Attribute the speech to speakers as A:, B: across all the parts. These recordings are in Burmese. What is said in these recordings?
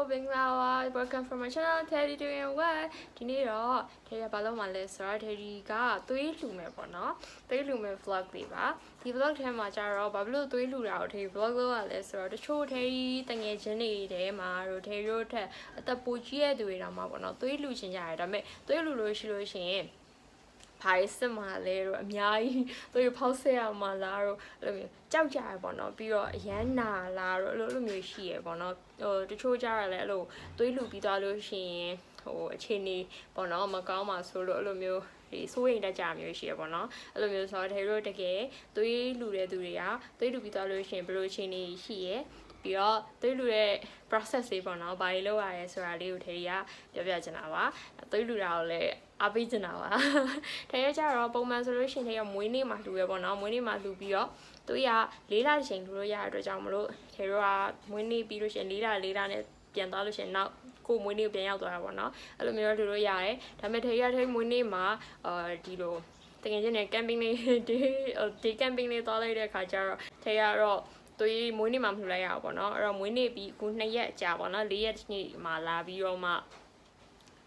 A: Binglawa, welcome from my channel. Teddy doing what? Dinero, Teddy Ballo Malesa, Teddy ga, 3 lume bono, 3 lume vlog diva. The vlog him a jaro, Bablo 3 lu out, he vlog Alessa, the show Teddy, Tangy Jenny, de ma, rotate, at the Puchia do it on my bono, 3 lucian yard, I made 3 lucian. 排စစ်မှာလဲတော့အများကြီးသူဖောက်ဆက်ရမှာလားတော့အဲ့လိုမျိုးကြောက်ကြရပေါ့နော်ပြီးတော့အရန်နာလားတော့အဲ့လိုမျိုးရှိရပေါ့နော်တချို့ကြရလဲအဲ့လိုသွေးလူပြီးသွားလို့ရှိရင်အခြေအနေပေါ့နော်မကောင်းပါဆိုလို့အဲ့လိုမျိုးဒီစိုးရိမ်တတ်ကြမျိုးရှိရပေါ့နော်အဲ့လိုမျိုးဆိုတော့တို့တကယ်သွေးလူတဲ့သူတွေကသွေးလူပြီးသွားလို့ရှိရင်ဘယ်လိုအခြေအနေရှိရပြီးတော့သွေးလူတဲ့ process လေးပေါ့နော်ဘာတွေလုပ်ရရဲဆိုတာလေးကိုထေရီကပြောပြချင်တာပါသွေးလူတာကိုလည်းအားပေးချင်တာပါထေရီကြတော့ပုံမှန်ဆိုလို့ရှိရင်ထေရီကမွေးနေ့မှာလူရပေါ့နော်မွေးနေ့မှာလူပြီးတော့သူက၄လတစ်ချိန်လူလို့ရတဲ့အတွက်ကြောင့်မလို့ထေရီကမွေးနေ့ပြီးလို့ရှိရင်၄လနဲ့ပြန်သွားလို့ရှိရင်နောက်ကိုမွေးနေ့ပြန်ရောက်သွားတာပေါ့နော်အဲ့လိုမျိုးလူလို့ရတယ်ဒါပေမဲ့ထေရီကထေရီမွေးနေ့မှာဒီလိုတကယ်ချင်းနဲ့ camping လေးဒီ camping လေးသွားလိုက်တဲ့အခါကျတော့ထေရီကတော့သွေးမွေးနေ့မှာမလှူလိုက်ရအောင်ပေါ့နော်အဲ့တော့မွေးနေ့ပြီးအခု2ရက်ကြာပေါ့နော်4ရက်နေ့မှာလာပြီးတော့မှ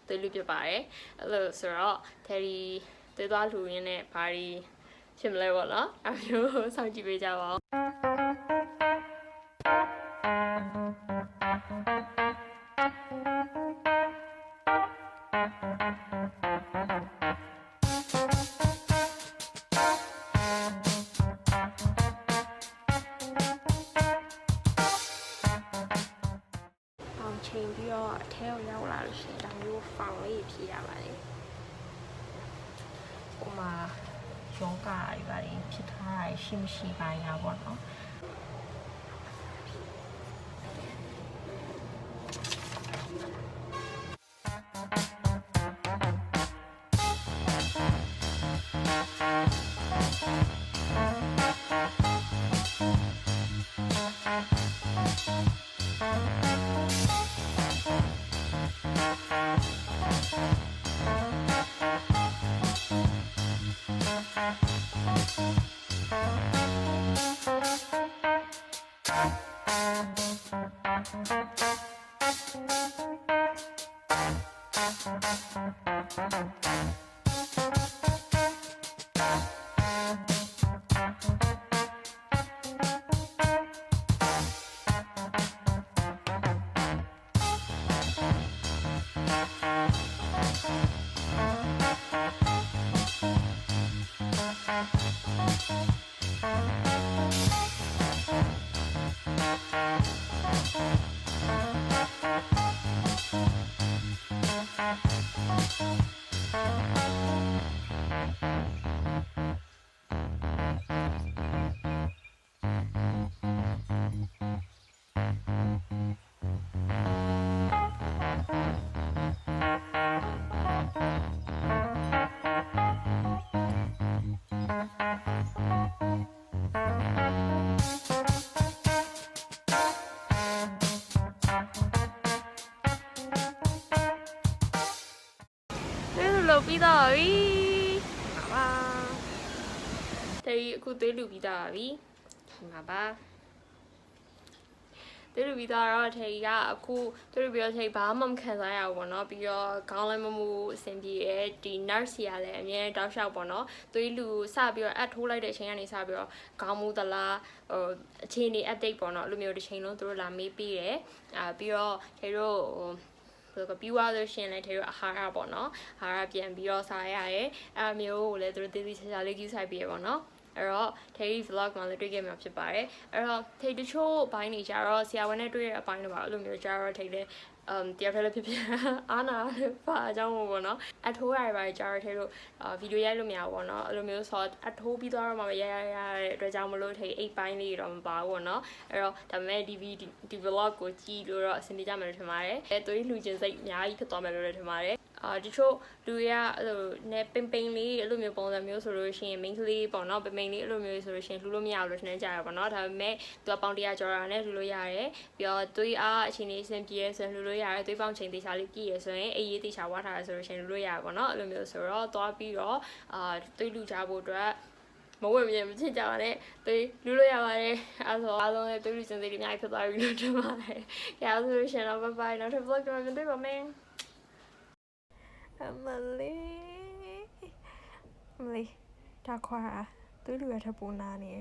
A: သွေးလူပြပါတယ်အဲ့လိုဆိုတော့ထဲဒီသွေးသွားလှူရင်းနဲ့ဘာတွေဖြစ်မလဲပေါ့နော်အဲ့မျိုးစောင့်ကြည့်ပေးကြပါဦးချိန်ပြီးတော့အထဲကိုရောက်လာလို့ရှိရင်ဒါမျိုးဖောင်လေးဖြည့်ရပါတယ်။ဟိုမှာယောဂတွေပါတယ်ဖြစ်ထားတာရှိမရှိပိုင်းတာပေါ့နော်။ Lụcပြီးတော့ပြီ။ပါ။ဒီအခုသွေးလူပြီးတော့ပြီ။မှာပါ။သွေးလူပြီးတော့ထေကြီးကအခုသွေးလူပြီးတော့ထေကြီးဘာမှမခံစားရဘူးပေါ့နော်။ပြီးတော့ခေါင်းလည်းမမူအဆင်ပြေရဲ့ဒီ nurse ကလည်းအမြဲတောက်လျှောက်ပေါ့နော်။သွေးလူစပြီးတော့အပ်ထိုးလိုက်တဲ့အချိန်ကနေစပြီးတော့ခေါင်းမူသလားအခြေအနေ update ပေါ့နော်။အဲ့လိုမျိုးတစ်ချိန်လုံးသူတို့လာမေးပြီးတယ်။ပြီးတော့ထေတို့ပြီးသွားလို့ရှိရင်လည်းထေတို့အာဟာရပေါ့နော်အာဟာရပြန်ပြီးတော့စားရတယ်အဲ့မျိုးကိုလည်းသူတို့သေးသေးချာချာလေးကြီးဆိုင်ပြီးရပေါ့နော်အဲ့တော့ထေရီ vlog မှာလည်းတွေ့ခဲ့မှာဖြစ်ပါတယ်အဲ့တော့ထေတချို့ဘိုင်းနေကြတော့ဆရာဝန်နဲ့တွေ့တဲ့အပိုင်းတွေပါအဲ့လိုမျိုးကြတော့ထေလည်းတယောက်တည်းလည်းဖြစ်အားနာပါအကြောင်းပေါ့နော်အထိုးရပါကြတော့ထေတို့ဗီဒီယိုရိုက်လို့မရဘူးပေါ့နော်အဲ့လိုမျိုးဆိုအထိုးပြီးသွားတော့မှရတဲ့အတွက်ကြောင့်မလို့ထေအိတ်ပိုင်းလေးတော့မပါဘူးပေါ့နော်အဲ့တော့ဒါပေမဲ့ဒီ vlog ကိုကြည့်လို့တော့အဆင်ပြေကြမှာလို့ထင်ပါတယ်အဲသွေးလူချင်းစိတ်အများကြီးဖြစ်သွားမယ်လို့လည်းထင်ပါတယ်တချို့လူရအဲ့လိုနဲ့ပင်ပင်လေးအဲ့လိုမျိုးပုံစံမျိုးဆိုလို့ရှိရင် main ကလေးပေါ့နော်ပင်ပင်လေးအဲ့လိုမျိုးဆိုလို့ရှိရင်လှူလို့မရဘူးလို့ထင်ကြရပါတော့ဒါပေမဲ့သူကပေါင်100ကျော်တာနဲ့လှူလို့ရတယ်ပြီးတော့သွေးအားအချိန်လေးအဆင်ပြေဆိုရင်လှူလို့ရတယ်သွေးပေါင်ချိန်တေချာလေးကြည့်ရဆိုရင်အေးရေးတေချာဝါထားရဆိုလို့ရှိရင်လှူလို့ရပါတော့နော်အဲ့လိုမျိုးဆိုတော့သွားပြီးတော့သွေးလူကြဖို့အတွက် မဝယ်မချစ်ကြပါနဲ့သွေးလူလို့ရပါတယ်အဲ့ဆိုအားလုံးလည်းသွေးလူစင်စိတ်တွေအများကြီးဖြစ်သွားပြီလို့ထင်ပါတယ်ကြည့်အောင်ဆိုလို့ရှင်တော့ bye bye နောက်ထပ် vlog တွေမှာပြန်တွေ့ပါမယ်အမလေးဒါခွာသွေးလူရထပ်ပူနာနေ